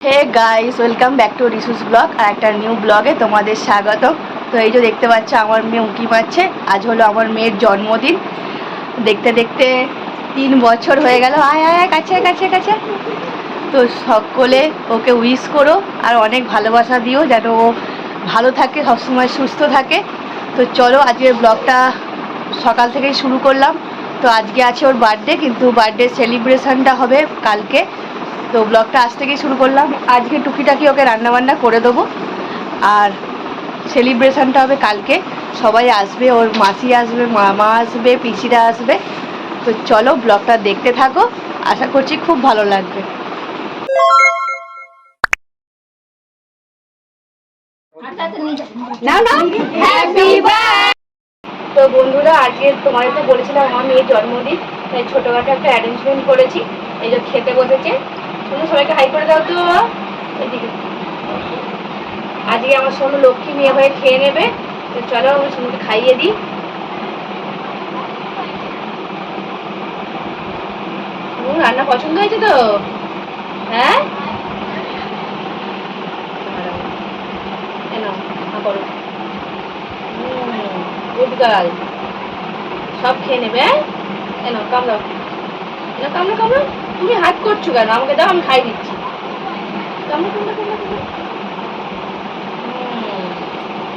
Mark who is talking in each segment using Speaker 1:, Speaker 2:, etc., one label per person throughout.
Speaker 1: Hey guys, welcome back to রিসুস blog. আর একটা নিউ ব্লগে তোমাদের স্বাগত। তো এই যে দেখতে পাচ্ছ, আমার মেয়ে উঁকি মারছে। আজ হলো আমার মেয়ের জন্মদিন। দেখতে দেখতে 3 বছর হয়ে গেল। আয় আয় কাছে কাছে কাছে। তো সকলে ওকে উইশ করো আর অনেক ভালোবাসা দিও, যেন ও ভালো থাকে, সবসময় সুস্থ থাকে। তো চলো, আজকের ব্লগটা সকাল থেকেই শুরু করলাম। তো আজকে আছে ওর বার্থডে, কিন্তু বার্থডে সেলিব্রেশনটা হবে কালকে। তো ব্লগটা আজ থেকেই শুরু করলাম। আজকে টুকিটাকি ওকে রান্নাবান্না করে দেবো, আর সেলিব্রেশনটা হবে কালকে। সবাই আসবে, ওর মাসি আসবে, মামা আসবে, পিসিরা আসবে। তো চলো, ব্লগটা দেখতে থাকো, আশা করছি খুব ভালো লাগবে। তো বন্ধুরা, আজকে তোমাদের তো বলেছিলাম আমার মেয়ের জন্মদিন, তাই ছোটোখাটো একটা অ্যারেঞ্জমেন্ট করেছি। এই যে খেতে বসেছে, শুধু সবাইকে হাই করে দাও তো। এদিকে আজকে আমার সোনু লক্ষ্মী মেয়ে হয়ে খেয়ে নেবে। তো চলো, আমি সোনুকে খাইয়ে দিই। রান্না পছন্দ হয়েছে তো? হ্যাঁ, করো। গুড গার্ল, সব খেয়ে নেবে। কেন কামড়াও, না কামড়া কামড়া। তুমি হাত করছো কেন? আমাকে দাও, আমি খাই দিচ্ছি। কামড়া কামড়া কামড়া কামড়া।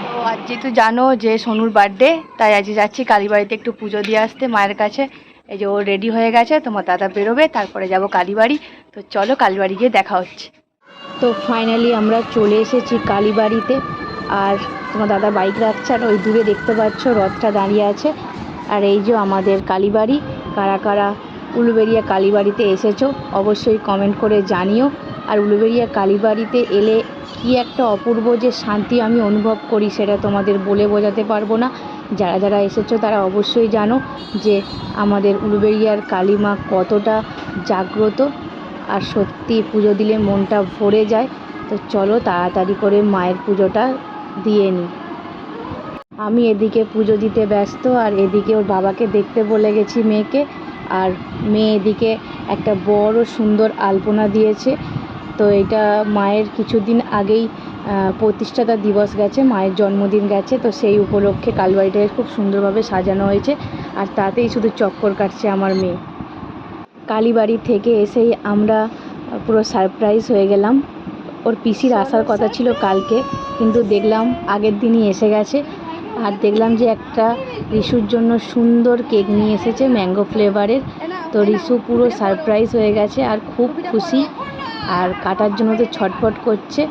Speaker 1: তো আজ যেহেতু জানো যে সোনুর বার্থডে, তাই আজ যাচ্ছি কালীবাড়িতে একটু পুজো দিয়ে আসতে মায়ের কাছে। এই যে ও রেডি হয়ে গেছে, তোমার দাদা বেরোবে, তারপরে যাব কালীবাড়ি। তো চলো, কালীবাড়ি গিয়ে দেখা হচ্ছে। তো ফাইনালি আমরা চলে এসেছি কালীবাড়িতে। আর তোমার দাদা বাইক রাখছে, আর ওই দূরে দেখতে পাচ্ছ রথটা দাঁড়িয়ে আছে। আর এই যে আমাদের কালীবাড়ি। কারা কারা উলুবেড়িয়া কালীবাড়িতে এসেছো অবশ্যই কমেন্ট করে জানিও। আর উলুবেড়িয়া কালীবাড়িতে এলে কি একটা অপূর্ব যে শান্তি আমি অনুভব করি, সেটা তোমাদের বলে বোঝাতে পারবো না। যারা যারা এসেছো তারা অবশ্যই জানো যে আমাদের উলুবেড়িয়ার কালী মা কতটা জাগ্রত। আর সত্যি পুজো দিলে মনটা ভরে যায়। তো চলো তাড়াতাড়ি করে মায়ের পুজোটা দিয়ে নিই। আমি এদিকে পুজো দিতে ব্যস্ত, আর এদিকে ওর বাবাকে দেখতে বলে গেছি মেয়েকে। আর মেয়ে এদিকে একটা বড় সুন্দর আলপনা দিয়েছে। তো এটা মায়ের কিছুদিন আগেই প্রতিষ্ঠাতা দিবস গেছে, মায়ের জন্মদিন গেছে। তো সেই উপলক্ষে কালীবাড়িটাকে খুব সুন্দরভাবে সাজানো হয়েছে, আর তাতেই শুধু চক্কর কাটছে আমার মেয়ে। কালীবাড়ি থেকে এসেই আমরা পুরো সারপ্রাইজ হয়ে গেলাম। ওর পিসির আসার কথা ছিল কালকে, কিন্তু দেখলাম আগের দিনই এসে গেছে। আর দেখলাম যে একটা রিশুর জন্য সুন্দর কেক নিয়ে এসেছে, ম্যাঙ্গো ফ্লেভারের। তো রিশু পুরো সারপ্রাইজ হয়ে গেছে আর খুব খুশি, আর কাটার জন্য তো ছটফট করছে।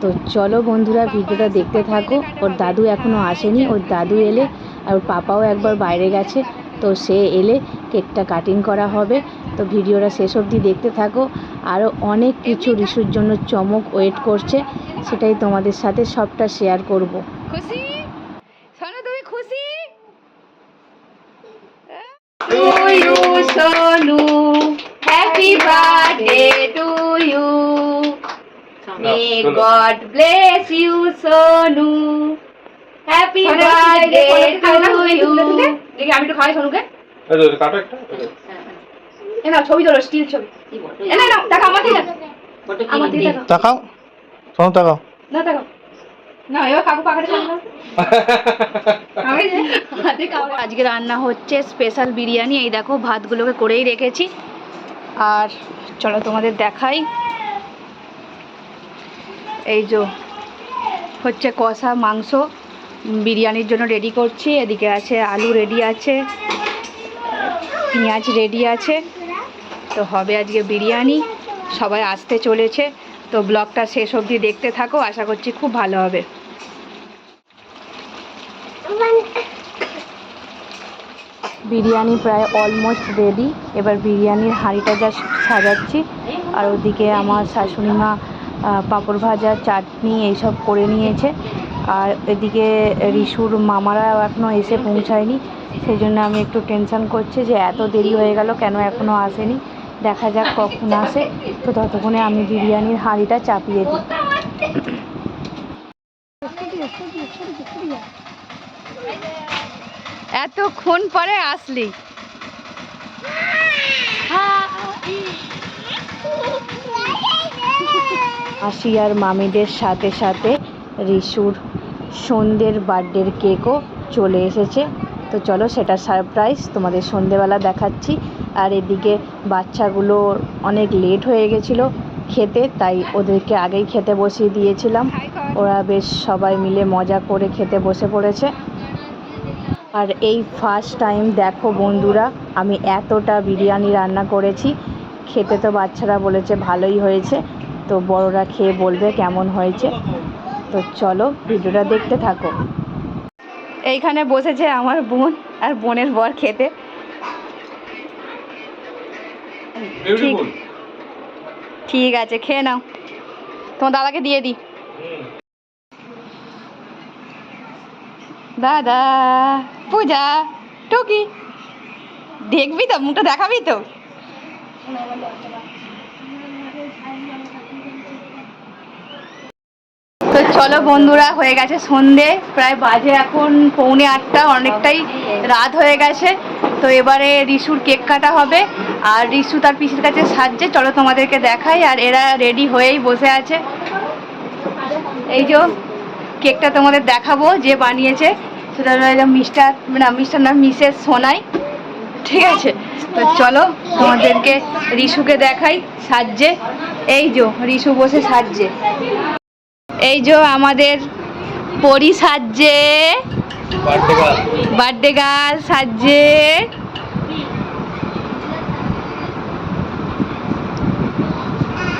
Speaker 1: তো চলো বন্ধুরা, ভিডিওটা দেখতে থাকো। ওর দাদু এখনও আসেনি, ওর দাদু এলে, আর ওর পাপাও একবার বাইরে গেছে, তো সে এলে কেকটা কাটিং করা হবে। তো ভিডিওটা শেষ অবধি দেখতে থাকো। আরও অনেক কিছু রিশুর জন্য চমক ওয়েট করছে, সেটাই তোমাদের সাথে সবটা শেয়ার করব। খুশি সোনু, তুমি খুশি? To you Sonu, happy birthday to you. May God bless you, Sonu. Happy birthday to you. দেখি আমি একটু খাই সোনুকে। এই যে কাটো একটা। এই না, ছবি তোলো, স্টিল ছবি। এই না, টাকা আমাকে দাও। আমাকে দাও। তাকাও সোনু, তাকাও না, তাকাও না। এবার কাকু পাখাটা চালাও। আজকে রান্না হচ্ছে স্পেশাল বিরিয়ানি। এই দেখো, ভাতগুলোকে করেই রেখেছি। আর চলো তোমাদের দেখাই। এই যে হচ্ছে কষা মাংস, বিরিয়ানির জন্য রেডি করছি। এদিকে আছে আলু রেডি আছে, পেঁয়াজ রেডি আছে। তো হবে আজকে বিরিয়ানি। সবাই আসতে চলেছে, তো ব্লগটা শেষ অবধি দেখতে থাকো, আশা করছি খুব ভালো হবে। বিরিয়ানি প্রায় অলমোস্ট রেডি। এবার বিরিয়ানির হাঁড়িটা জাস্ট সাজাচ্ছি। আর ওদিকে আমার শাশুড়ি মা পাঁপড় ভাজা, চাটনি এইসব করে নিয়েছে। আর এদিকে রিশুর মামারা এখনও এসে পৌঁছায়নি, সেই জন্য আমি একটু টেনশন করছি যে এত দেরি হয়ে গেল, কেন এখনও আসেনি। দেখা যাক কখন আসে। তো ততক্ষণে আমি বিরিয়ানির হাঁড়িটা চাপিয়ে দিই। এতক্ষণ পরে আসলি। মাসি আর মামিদের সাথে সাথে রিশুর সন্ধ্যের বার্থডের কেকও চলে এসেছে। তো চলো সেটা সারপ্রাইজ তোমাদের সন্ধেবেলা দেখাচ্ছি। আর এদিকে বাচ্চাগুলো অনেক লেট হয়ে গেছিলো খেতে, তাই ওদেরকে আগেই খেতে বসিয়ে দিয়েছিলাম। ওরা বেশ সবাই মিলে মজা করে খেতে বসে পড়েছে। আর এই ফার্স্ট টাইম দেখো বন্ধুরা আমি এতটা বিরিয়ানি রান্না করেছি। খেতে তো বাচ্চারা বলেছে ভালোই হয়েছে, তো বড়রা খেয়ে বলবে কেমন হয়েছে। তো চলো ভিডিওটা দেখতে থাকো। এইখানে বসেছে আমার বোন আর বোনের বর খেতে। ঠিক আছে, খেয়ে নাও, তোমার দাদাকে দিয়ে দিই। দাদা, পূজা, টুকি, দেখবি তো, মুখটা দেখাবি তো। তো চলো বন্ধুরা, হয়ে গেছে সন্ধে, প্রায় বাজে এখন 7:45, অনেকটাই রাত হয়ে গেছে। তো এবারে রিশুর কেক কাটা হবে আর রিশু তার পিসির কাছে সাজছে। চলো তোমাদেরকে দেখাই। আর এরা রেডি হয়েই বসে আছে। এই যে কেকটা তোমাদের দেখাবো, যে বানিয়েছে সেটা হলো মিস্টার না মিসেস সোনাই, ঠিক আছে। তো চলো তোমাদেরকে রিশুকে দেখাই সাজছে। এই যে রিশু বসে সাজছে। এই যে আমাদের পরি সাজছে, বার্থডে গার্ল সাজছে।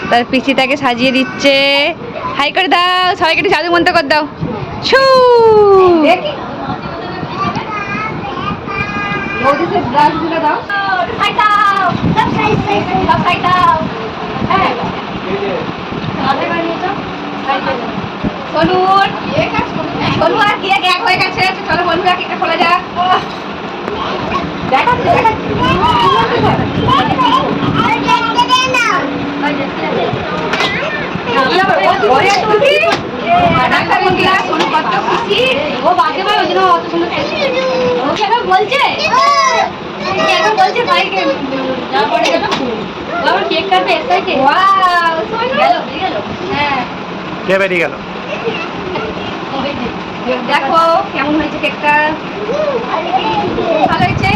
Speaker 1: তার পিসিটাকে সাজিয়ে দিচ্ছে। হাই করে দাও, সবাইকে একটু জাদু মন্ত্র করে দাও। ছু চলো বন্ধুরা কেকটা খোলা যাক। দেখো কেমন হয়েছে কেকটা, ভালো হয়েছে।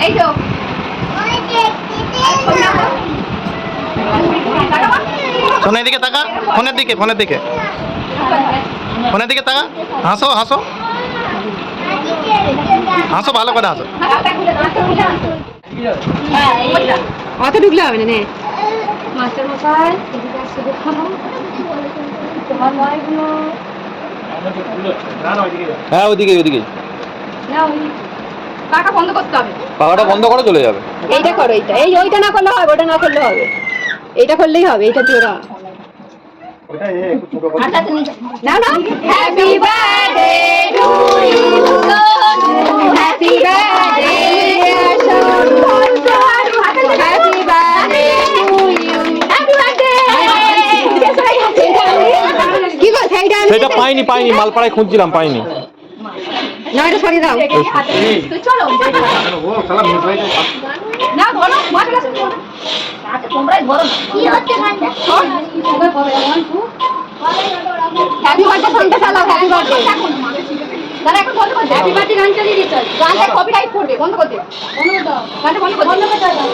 Speaker 1: এই তো
Speaker 2: ফোনের দিকে তাকা, ফোনের দিকে তাকা, হাসো হাসো হাসো, ভালো করে হাসো।
Speaker 1: অত ঢুকলে হবে না। মাস্টার মশাই তোমার নয়গুলো,
Speaker 2: হ্যাঁ ওইদিকে
Speaker 1: পাখা বন্ধ করতে হবে,
Speaker 2: পাখাটা বন্ধ করে চলে যাবে।
Speaker 1: এইটা করো, ওইটা না করলে হবে, ওটা না করলে হবে, এইটা করলেই হবে। এইটা জোড়া happy birthday to you, happy birthday happy birthday to you, happy birthday. কি গো
Speaker 2: সেটা পাইনি, মালপাড়ায় খুঁজছিলাম, পাইনি।
Speaker 1: না এটা সরিয়ে দাও। চলো না বলো, মাথা আচ্ছা তোমরাই বলো কি হচ্ছে গানটা। হ্যাপি বার্থডে সঙ্গে চালাও, হ্যাপি বার্থডে। দাদা এখন বন্ধ করো, হ্যাপি বার্থডে গান চালিয়ে দিতে হবে। গানটা কপিরাইট করবে, বন্ধ করতে। গানটা বন্ধ করতে দাও।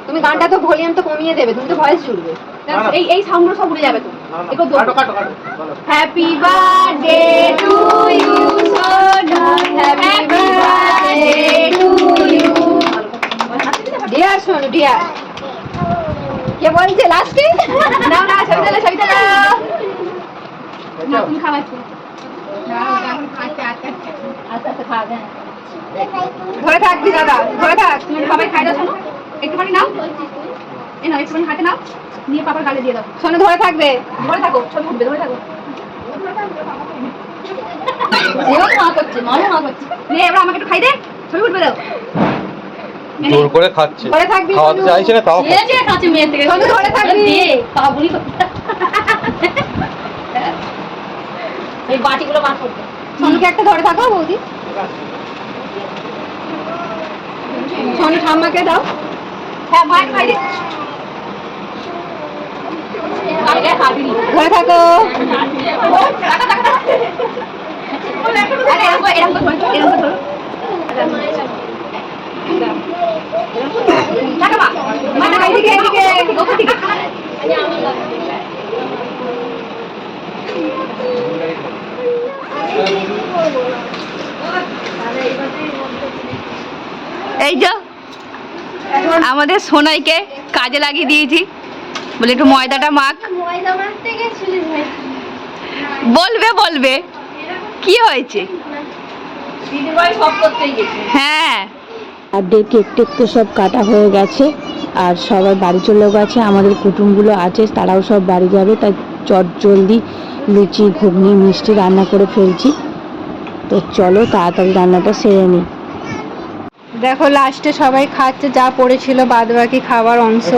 Speaker 1: তুমি গানটা তো ভলিউম তো কমিয়ে দেবে, তুমি তো ভয়েস শুনবে। এই সাউন্ডগুলো সব উড়ে যাবে তো। হ্যাপি বার্থডে টু ইউ সোনা, happy birthday to you dear Sonu, dear. কে বলছে লাস্টে? না না, ছবি তোলা। তুমি খাওয়াচ্ছো ধরে থাকবি দাদা, ধরে থাক। তুমি সবাই খাই দাও শোনো, একটুখানি নাও, এই নাও একটুখানি হাতে নাও, নিয়ে পাপার গালে দিয়ে দাও। শোনো ধরে থাকবে, ধরে থাকো, ছবি উঠবে, ধরে থাকো। করছে নে, এবার আমাকে একটু খাই দে, ছবি উঠবে দাও।
Speaker 2: জোর করে খাচ্ছে
Speaker 1: ধরে থাকবি
Speaker 2: খাওয়াতে
Speaker 1: সোনু।
Speaker 2: চাইছে না তাও
Speaker 3: যে যে খাচ্ছে মেয়ে থেকে
Speaker 1: সোনু ধরে থাকবি।
Speaker 3: দে কাবুলি এই বাটিগুলো বার করতে
Speaker 1: সোনুকে একটা ধরে থাকো বৌদি। সোনু ঠাম্মাকে দাও। হ্যাঁ মায়ের বাইরে
Speaker 3: আগে খাবি
Speaker 1: ধরে থাকো। এদিকে এদিকে এই যে আমাদের সোনাইকে কাজে লাগিয়ে দিয়েছি, বলে একটু ময়দাটা মাখ।
Speaker 4: ময়দা মাখতে গেছিলি ভাই?
Speaker 1: বলবে বলবে কি হয়েছে।
Speaker 3: দিদিভাই সব করতেই গেছে
Speaker 1: হ্যাঁ আর কেক টেক তো সব কাটা হয়ে গেছে, আর সবাই বাড়ি চলেও গেছে। আমাদের কুটুমগুলো আছে, তারাও সব বাড়ি যাবে, তাই চট জলদি লুচি ঘুগনি মিষ্টি রান্না করে ফেলছি। তো চলো তাড়াতাড়ি রান্নাটা সেরে নিই। দেখো লাস্টে সবাই খাচ্ছে যা পড়েছিল বাদ বাকি খাবার অংশ।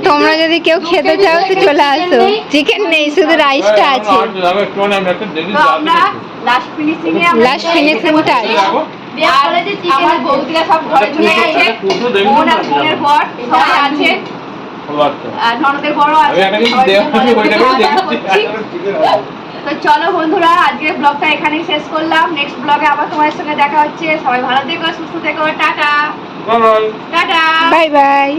Speaker 1: তোমরা যদি কেউ খেতে চাও তো চলে আসো। চিকেন নেই, শুধু রাইসটা আছে।
Speaker 3: লাস্ট ফিনিশিং এ
Speaker 1: লাস্ট ফিনিশিংটা আছে।
Speaker 3: আর আমার বৌদিরা সব ঘরে চলে গেছে বোন আর বোনের বর সবাই আছে আর ননদের বড় আছে তো চলো বন্ধুরা আজকের ব্লগটা এখানেই শেষ করলাম। নেক্সট ব্লগে আবার তোমাদের সঙ্গে দেখা হচ্ছে। সবাই ভালো থেকো, সুস্থ থেকো, টাটা টাটা।
Speaker 1: Bye bye.